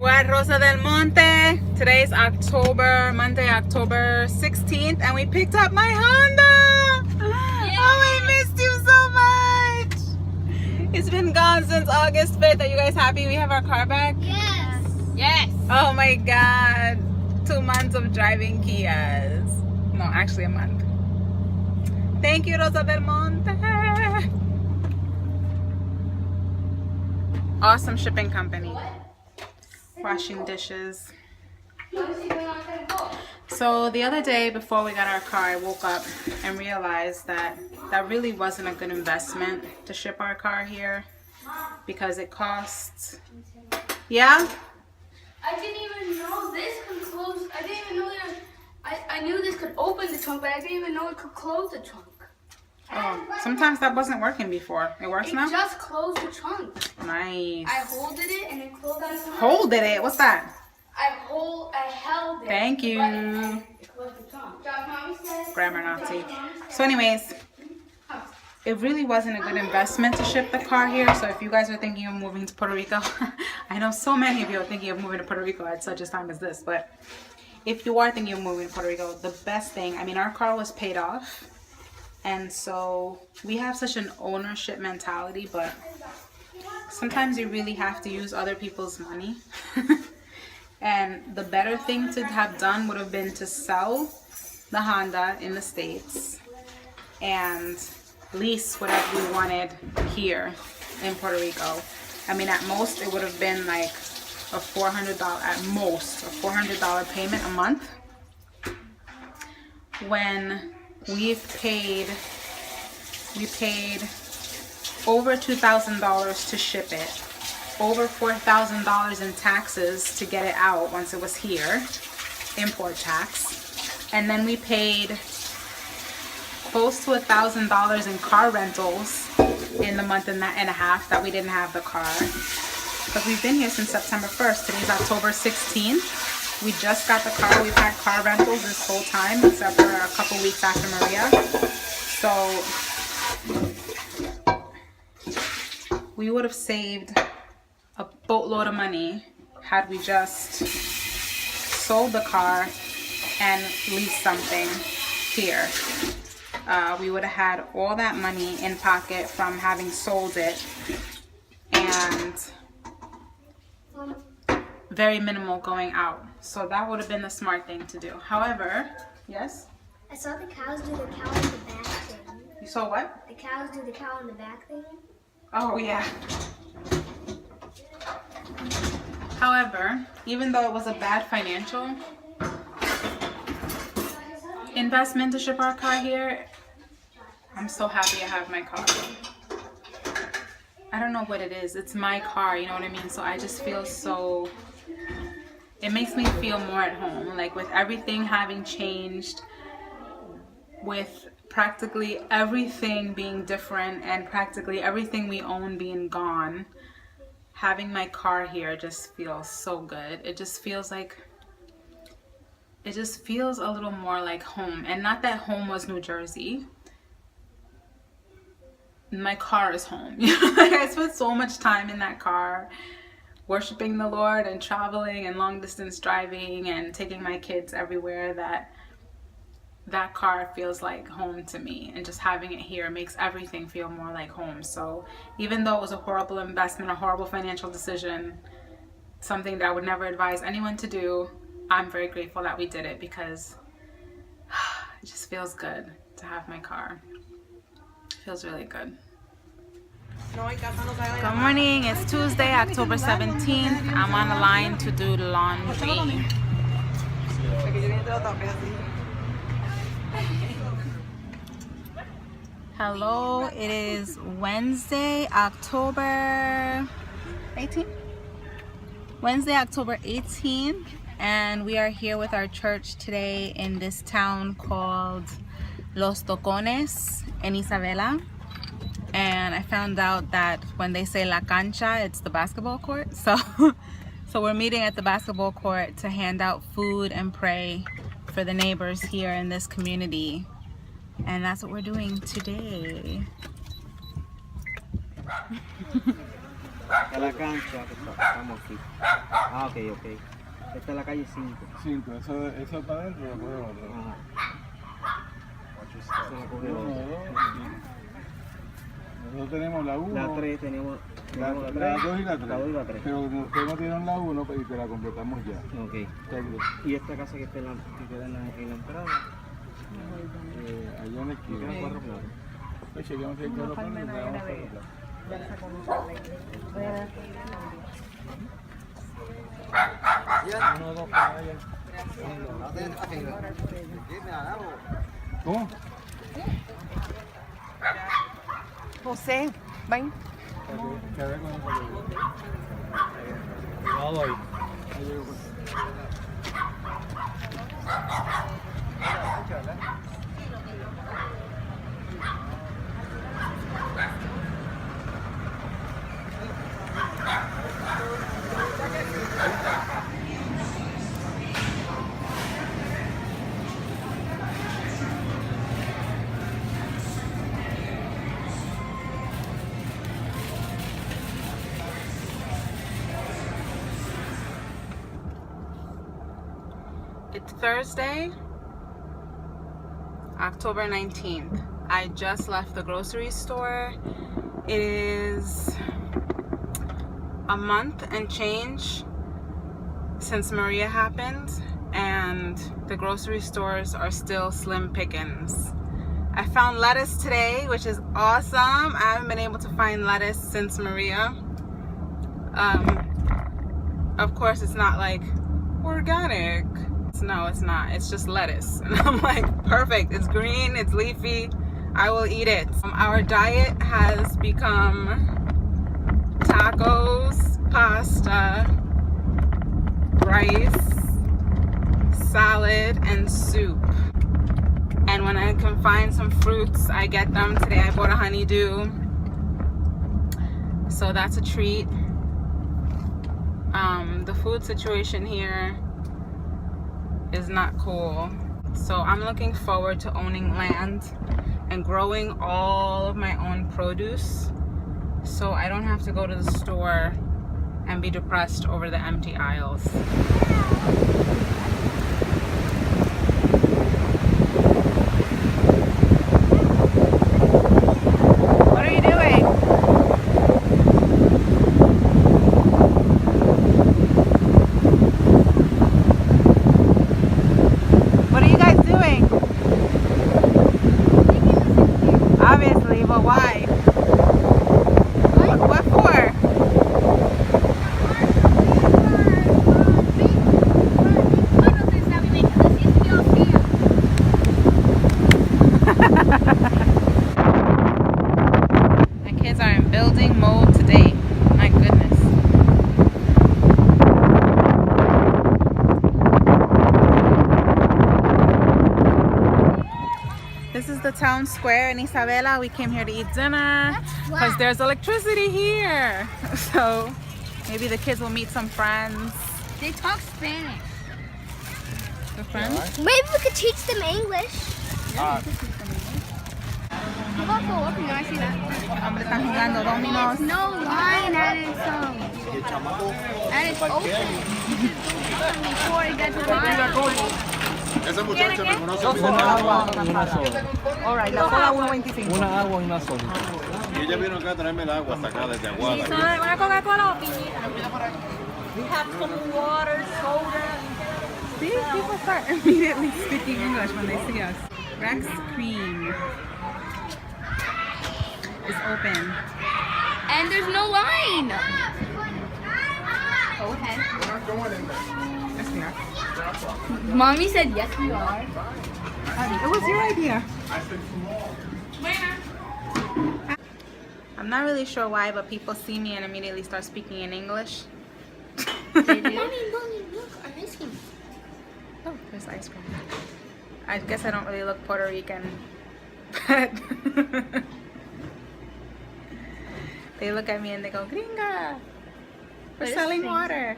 We're at Rosa del Monte. Today's Monday, October 16th, and we picked up my Honda. Yay. Oh, we missed you so much. It's been gone since August 5th. Are you guys happy we have our car back? Yes. Yes. Oh my God. 2 months of driving Kias. No, actually a month. Thank you, Rosa del Monte. Awesome shipping company. Washing dishes. So the other day before we got our car, I woke up and realized that really wasn't a good investment to ship our car here because it costs. Yeah? I didn't even know this could close. I didn't even know that. I knew this could open the trunk, but I didn't even know it could close the trunk. Oh, sometimes that wasn't working before. It works now? It just closed the trunk. Nice. I holded it and it closed on its own. Holded it? What's that? I held it. Thank you. It closed the trunk. Grammar Nazi. So anyways, it really wasn't a good investment to ship the car here. So if you guys are thinking of moving to Puerto Rico, I know so many of you are thinking of moving to Puerto Rico at such a time as this, but if you are thinking of moving to Puerto Rico, the best thing, I mean, our car was paid off. And so we have such an ownership mentality, but sometimes you really have to use other people's money. And the better thing to have done would have been to sell the Honda in the States and lease whatever we wanted here in Puerto Rico. I mean, at most it would have been like a $400, at most, a $400 payment a month. When we paid over $2,000 to ship it, over $4,000 in taxes to get it out once it was here, import tax, and then we paid close to $1,000 in car rentals in the month and a half that we didn't have the car. But we've been here since September 1st. Today's October 16th. We just got the car. We've had car rentals this whole time, except for a couple weeks after Maria. So we would have saved a boatload of money had we just sold the car and leased something here. We would have had all that money in pocket from having sold it, and very minimal going out. So that would have been the smart thing to do. However, yes? I saw the cows do the cow in the back thing. You saw what? The cows do the cow in the back thing. Oh, yeah. However, even though it was a bad financial investment to ship our car here, I'm so happy I have my car. I don't know what it is. It's my car, you know what I mean? So I just feel so... It makes me feel more at home. Like with everything having changed, with practically everything being different and practically everything we own being gone, having my car here just feels so good. It just feels like... It just feels a little more like home. And not that home was New Jersey. My car is home. I spent so much time in that car worshiping the Lord and traveling and long distance driving and taking my kids everywhere that car feels like home to me, and just having it here makes everything feel more like home. So even though it was a horrible investment, a horrible financial decision, something that I would never advise anyone to do, I'm very grateful that we did it because it just feels good to have my car. It feels really good. Good morning, it's Tuesday, October 17th. I'm on the line to do the laundry. Hello, it is Wednesday, October 18th? Wednesday, October 18th, and we are here with our church today in this town called Los Tocones in Isabela. And I found out that when they say La Cancha, it's the basketball court. So we're meeting at the basketball court to hand out food and pray for the neighbors here in this community. And that's what we're doing today. A la cancha, que estamos aquí. Ah, ok, ok. Esta es la calle 5. 5, eso para adentro lo coge otro. Ajá. Esa la coge 1, otro. 2. Nosotros tenemos la 1. La 3 tenemos La 2 y la 3. La 2 y la 3. Pero ustedes no tienen la 1 y te la completamos ya. Ok. Todo. Y esta casa que, está en la, que queda en la entrada. Allá en la esquina. Quedan 4 platos. Pues chequeamos si hay 4 platos. Le damos 4 platos. Uno, dos, allá. ¿Cómo? José, ven. Que ver con el cuidado ahí. Ahí llego por It's Thursday, October 19th. I just left the grocery store. It is a month and change since Maria happened, and the grocery stores are still slim pickings. I found lettuce today, which is awesome. I haven't been able to find lettuce since Maria. Of course, it's not like organic. No, it's not. It's just lettuce. And I'm like, perfect. It's green, it's leafy. I will eat it. Our diet has become tacos, pasta, rice, salad, and soup. And when I can find some fruits, I get them. Today I bought a honeydew. So that's a treat. The food situation here is not cool. So I'm looking forward to owning land and growing all of my own produce, so I don't have to go to the store and be depressed over the empty aisles. What are you doing? What are you guys doing? Obviously, but why? What for? My kids are in building mode today. My goodness. This is the town square in Isabela. We came here to eat dinner because there's electricity here. So maybe the kids will meet some friends. They talk Spanish. The friends? Maybe we could teach them English. How about go up and I see that? Hombre, están jugando dominos. No line that is open. Before it gets line. Ese muchacho me conoce. Una agua y una soda. Alright, la soda 1.25. Una agua y una soda. Y ella vino acá a traerme el agua hasta acá desde Aguada. Una Coca-Cola o piñita. We have some water, soda. See, people start immediately speaking English when they see us. Rex Cream is open. And there's no line. Go ahead. Yes, we are. Mommy said yes, we are. It was your idea. I'm not really sure why, but people see me and immediately start speaking in English. Mommy, look, our ice cream. Oh, there's ice cream. I guess I don't really look Puerto Rican, but they look at me and they go, "Gringa, we're is selling gringa? water."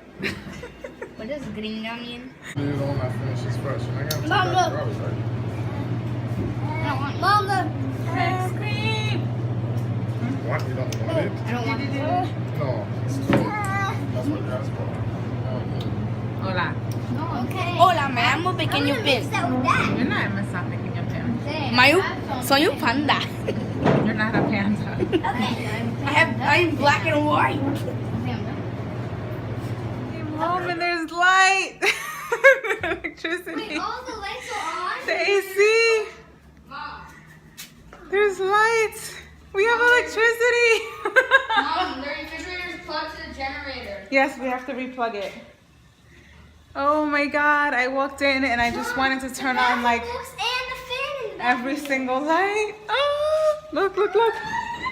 What does gringa mean? You don't want to finish this first. I got Mom, look. right? I don't want. Mom, look. Ice cream. What? You don't want it? I don't want it. No. Hola. Okay. Hola, me llamo Pequeño Pin. You're not Amazon picking your pants. Soy un panda. You're not a panda. I'm black and white. Mom, and there's light. Electricity. All the lights are on. The AC. There's lights. We have electricity. Mom, the refrigerator's plugged to the generator. Yes, we have to replug it. Oh my God, I walked in and I just wanted to turn on like And the fan in the back. every single light. Oh, look, look, look.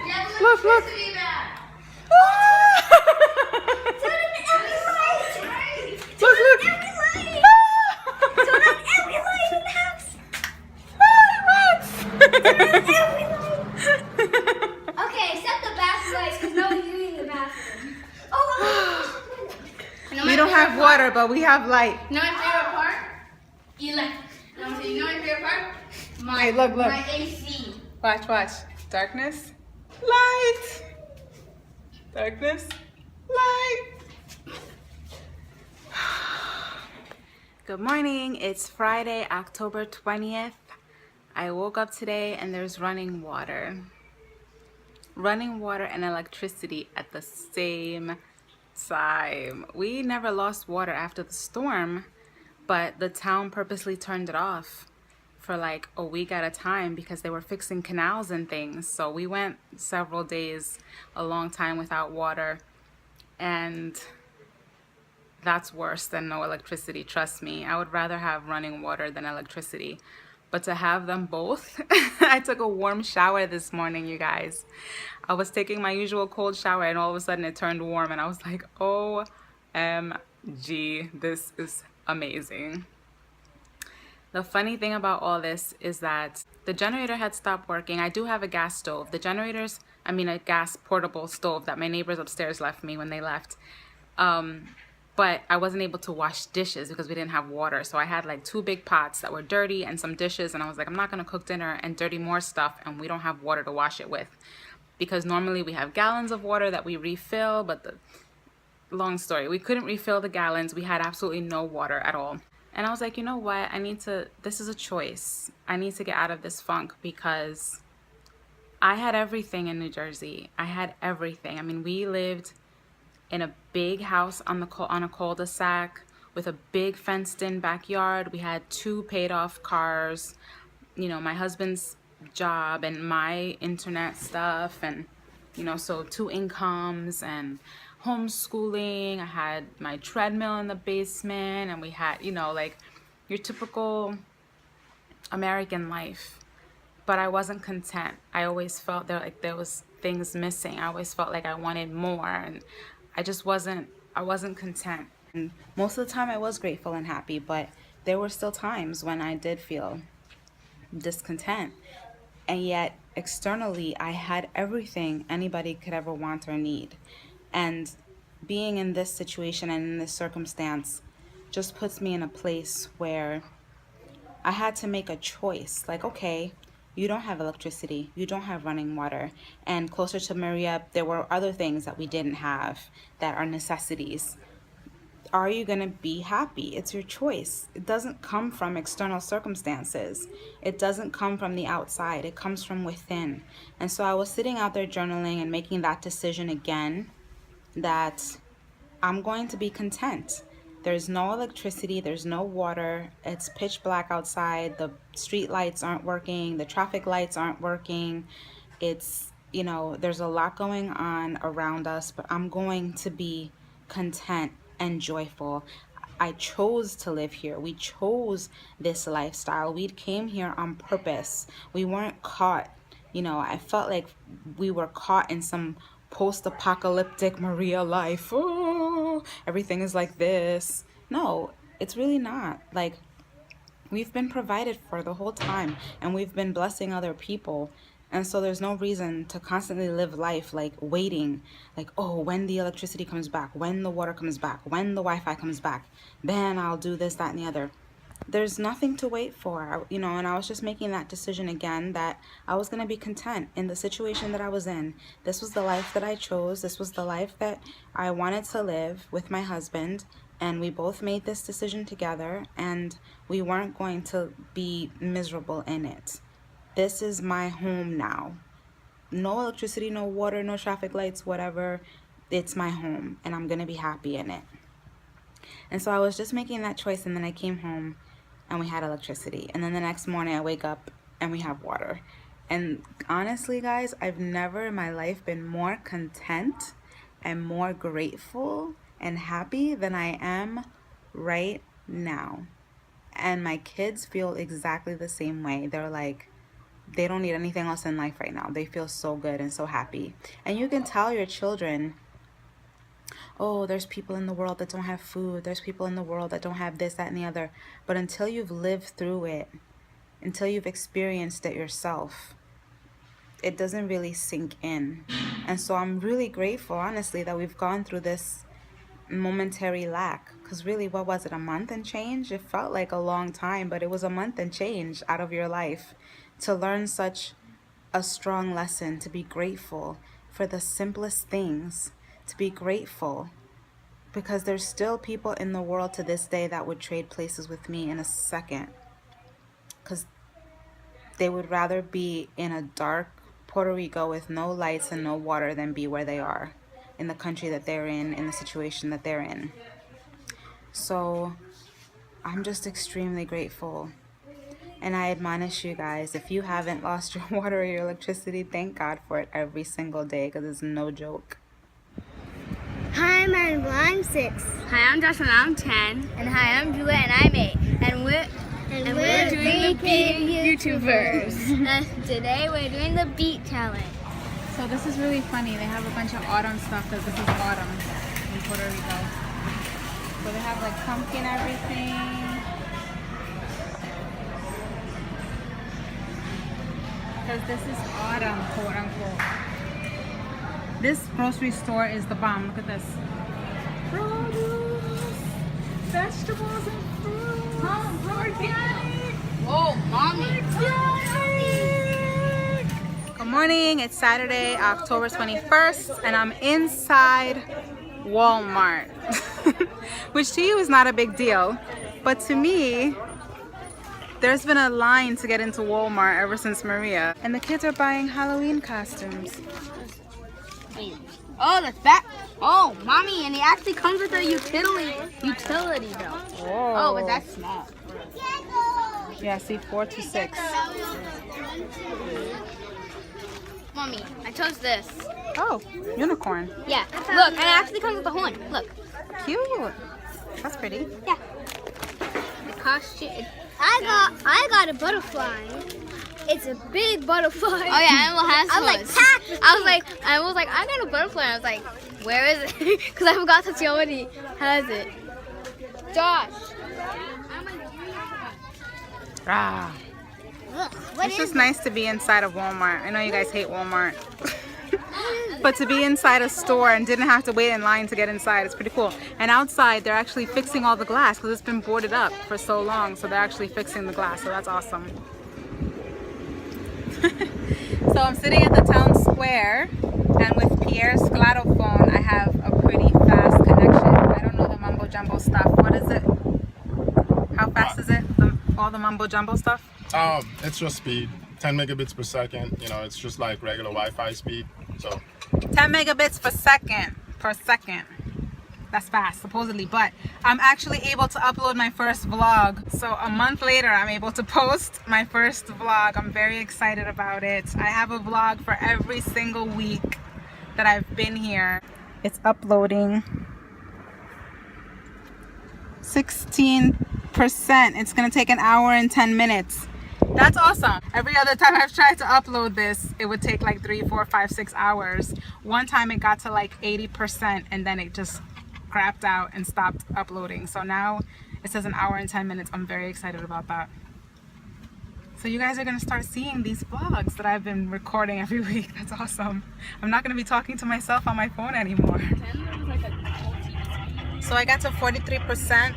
Yeah, the Look, look. electricity back. Turn on every light. Look, look. Every light. Turn on every light in the house. Every light. Okay, except the bathroom lights, because no one's using the bathroom. Oh, We don't have water, but we have light. You know my favorite part? Electric. You know my favorite part? Hey, look, look. My AC. Watch, watch. Darkness, light. Darkness, light. Good morning. It's Friday, October 20th. I woke up today and there's running water. Running water and electricity at the same time. We never lost water after the storm, but the town purposely turned it off for like a week at a time because they were fixing canals and things. So we went several days, a long time without water, and that's worse than no electricity. Trust me, I would rather have running water than electricity. But to have them both, I took a warm shower this morning, you guys. I was taking my usual cold shower and all of a sudden it turned warm and I was like, OMG, this is amazing. The funny thing about all this is that the generator had stopped working. I do have a gas stove. A gas portable stove that my neighbors upstairs left me when they left. But I wasn't able to wash dishes because we didn't have water. So I had like 2 big pots that were dirty and some dishes. And I was like, I'm not going to cook dinner and dirty more stuff. And we don't have water to wash it with. Because normally we have gallons of water that we refill. But long story, we couldn't refill the gallons. We had absolutely no water at all. And I was like, you know what? This is a choice. I need to get out of this funk because I had everything in New Jersey. I had everything. I mean, we lived in a big house on a cul-de-sac with a big fenced-in backyard. We had 2 paid-off cars, you know, my husband's job and my internet stuff, and so 2 incomes and homeschooling. I had my treadmill in the basement, and we had like your typical American life. But I wasn't content. I always felt there was things missing. I always felt like I wanted more, and I wasn't content. And most of the time I was grateful and happy, but there were still times when I did feel discontent. And yet externally I had everything anybody could ever want or need. And being in this situation and in this circumstance just puts me in a place where I had to make a choice. Like, okay, you don't have electricity, you don't have running water, and closer to Maria, there were other things that we didn't have that are necessities. Are you gonna be happy? It's your choice. It doesn't come from external circumstances. It doesn't come from the outside. It comes from within. And so I was sitting out there journaling and making that decision again, that I'm going to be content. There's no electricity, there's no water, it's pitch black outside, the street lights aren't working, the traffic lights aren't working. It's, there's a lot going on around us, but I'm going to be content and joyful. I chose to live here. We chose this lifestyle. We came here on purpose. We weren't caught. I felt like we were caught in some post-apocalyptic Maria life. Oh, everything is like this. No, it's really not. Like, we've been provided for the whole time, and we've been blessing other people. And so there's no reason to constantly live life like waiting, like, oh, when the electricity comes back, when the water comes back, when the Wi-Fi comes back, then I'll do this, that, and the other. there's nothing to wait for, you know, and I was just making that decision again that I was going to be content in the situation that I was in. This was the life that I chose. This was the life that I wanted to live with my husband, and we both made this decision together, and we weren't going to be miserable in it. This is my home now. No electricity, no water, no traffic lights, whatever. It's my home, and I'm going to be happy in it. And so I was just making that choice, and then I came home and we had electricity, and then the next morning I wake up and we have water. And honestly, guys, I've never in my life been more content and more grateful and happy than I am right now. And my kids feel exactly the same way. They're like, they don't need anything else in life right now. They feel so good and so happy. And you can tell your children, oh, there's people in the world that don't have food. There's people in the world that don't have this, that, and the other. But until you've lived through it, until you've experienced it yourself, it doesn't really sink in. And so I'm really grateful, honestly, that we've gone through this momentary lack. Because really, what was it, a month and change? It felt like a long time, but it was a month and change out of your life to learn such a strong lesson, to be grateful for the simplest things. To be grateful because there's still people in the world to this day that would trade places with me in a second, because they would rather be in a dark Puerto Rico with no lights and no water than be where they are, in the country that they're in the situation that they're in. So I'm just extremely grateful. And I admonish you guys, if you haven't lost your water or your electricity, thank God for it every single day, because it's no joke. Hi, I'm Annabelle, I'm 6. Hi, I'm Josh and I'm 10. And hi, I'm Juliet and I'm 8. And we're doing the Beat YouTubers. Today we're doing the Beat Challenge. So this is really funny. They have a bunch of autumn stuff because this is autumn in Puerto Rico. So they have like pumpkin everything. Because this is autumn, quote unquote. This grocery store is the bomb. Look at this. Produce, vegetables and fruits. Organic. Whoa, mommy. Good morning. It's Saturday, October 21st, and I'm inside Walmart, which to you is not a big deal, but to me, there's been a line to get into Walmart ever since Maria, and the kids are buying Halloween costumes. Oh, that's back. Oh, mommy, and it actually comes with a utility belt. Whoa. Oh, but that's small. Yeah, see, 4 to 6. Mommy, I chose this. Oh, unicorn. Yeah, look, and it actually comes with a horn. Look. Cute. That's pretty. Yeah. The costume. I got a butterfly. It's a big butterfly. Oh yeah, Animal has I'm one. like, pack. I was like, I got a butterfly. I was like, where is it? Because I forgot that she already has it. Josh. Ah. Look, It's just nice to be inside of Walmart. I know you guys hate Walmart. But to be inside a store and didn't have to wait in line to get inside, it's pretty cool. And outside, they're actually fixing all the glass because it's been boarded up for so long. So they're actually fixing the glass. So that's awesome. So I'm sitting at the town square, and with Pierre's Sclato phone, I have a pretty fast connection. I don't know the mumbo jumbo stuff. What is it? How fast is it? All the mumbo jumbo stuff? It's just speed, 10 megabits per second. You know, it's just like regular Wi-Fi speed. So 10 megabits per second. That's fast, supposedly, but I'm actually able to upload my first vlog. So a month later, I'm able to post my first vlog. I'm very excited about it. I have a vlog for every single week that I've been here. It's uploading 16%. It's gonna take an hour and 10 minutes. That's awesome. Every other time I've tried to upload this, it would take like 3, 4, 5, 6 hours. One time it got to like 80% and then it just crapped out and stopped uploading. So now it says an hour and 10 minutes. I'm very excited about that. So you guys are gonna start seeing these vlogs that I've been recording every week. That's awesome. I'm not gonna be talking to myself on my phone anymore. So I got to 43%.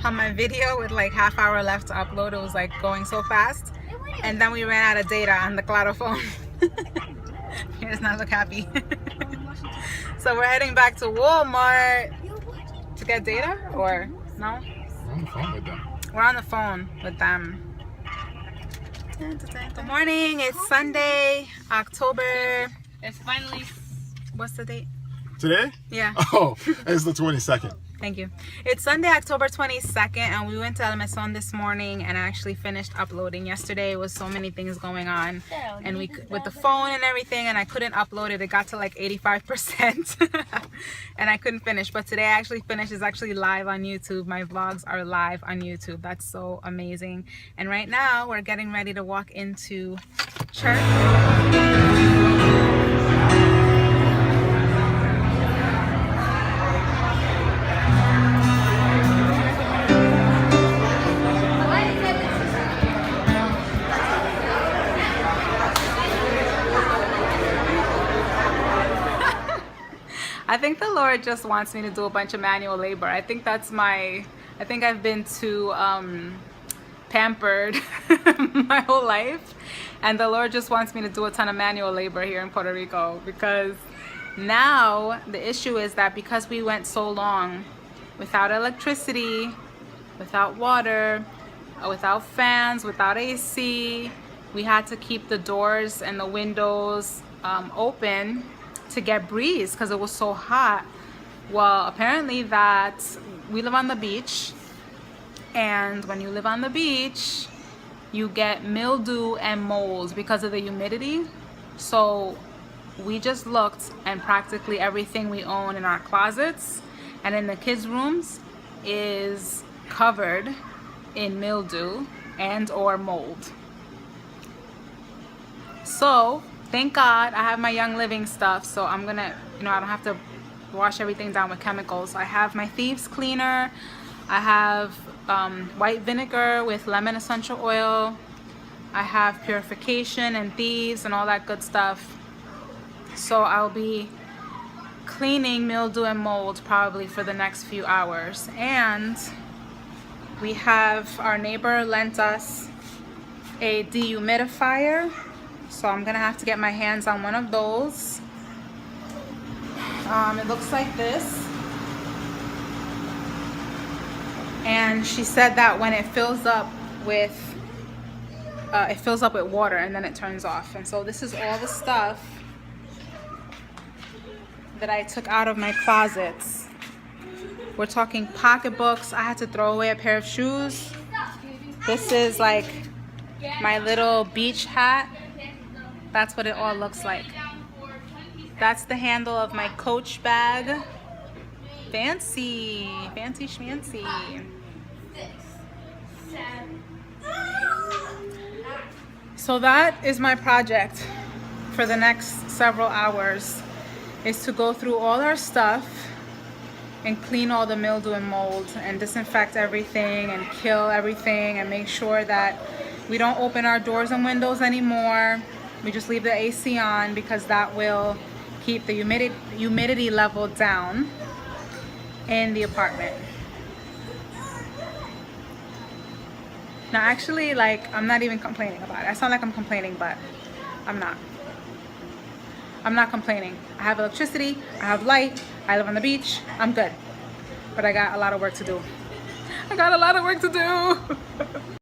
on my video with like half-hour left to upload. It was like going so fast. And then we ran out of data on the Claro phone. He does not look happy. So we're heading back to Walmart to get data, or no? We're on the phone with them. We're on the phone with them. Good morning. It's Sunday, October. It's finally. What's the date? Today? Yeah. Oh, it's the 22nd. Thank you. It's Sunday, October 22nd, and we went to El Mesón this morning and I actually finished uploading. Yesterday it was so many things going on, and with the phone and everything, and I couldn't upload it. It got to like 85% and I couldn't finish. But today I actually finished. It's actually live on YouTube. My vlogs are live on YouTube. That's so amazing. And right now we're getting ready to walk into church. I think the Lord just wants me to do a bunch of manual labor. I think I've been too pampered my whole life, and the Lord just wants me to do a ton of manual labor here in Puerto Rico, because now the issue is that because we went so long without electricity, without water, without fans, without AC, we had to keep the doors and the windows open to get breeze because it was so hot. Well, apparently that we live on the beach, and when you live on the beach you get mildew and molds because of the humidity. So we just looked, and practically everything we own in our closets and in the kids' rooms is covered in mildew and or mold. So thank God I have my Young Living stuff, so I'm gonna, I don't have to wash everything down with chemicals. I have my Thieves cleaner. I have white vinegar with lemon essential oil. I have purification and Thieves and all that good stuff. So I'll be cleaning mildew and mold probably for the next few hours. And we have, our neighbor lent us a dehumidifier, so I'm gonna have to get my hands on one of those. It looks like this, and she said that when it fills up with water and then it turns off. And so this is all the stuff that I took out of my closets. We're talking pocketbooks. I had to throw away a pair of shoes. This is like my little beach hat. That's what it all looks like. That's the handle of my Coach bag. Fancy, fancy schmancy. So that is my project for the next several hours, is to go through all our stuff and clean all the mildew and mold and disinfect everything and kill everything and make sure that we don't open our doors and windows anymore. We just leave the AC on because that will keep the humidity level down in the apartment. Now actually, like, I'm not even complaining about it. I sound like I'm complaining, but I'm not. I'm not complaining. I have electricity, I have light, I live on the beach, I'm good. But I got a lot of work to do. I got a lot of work to do.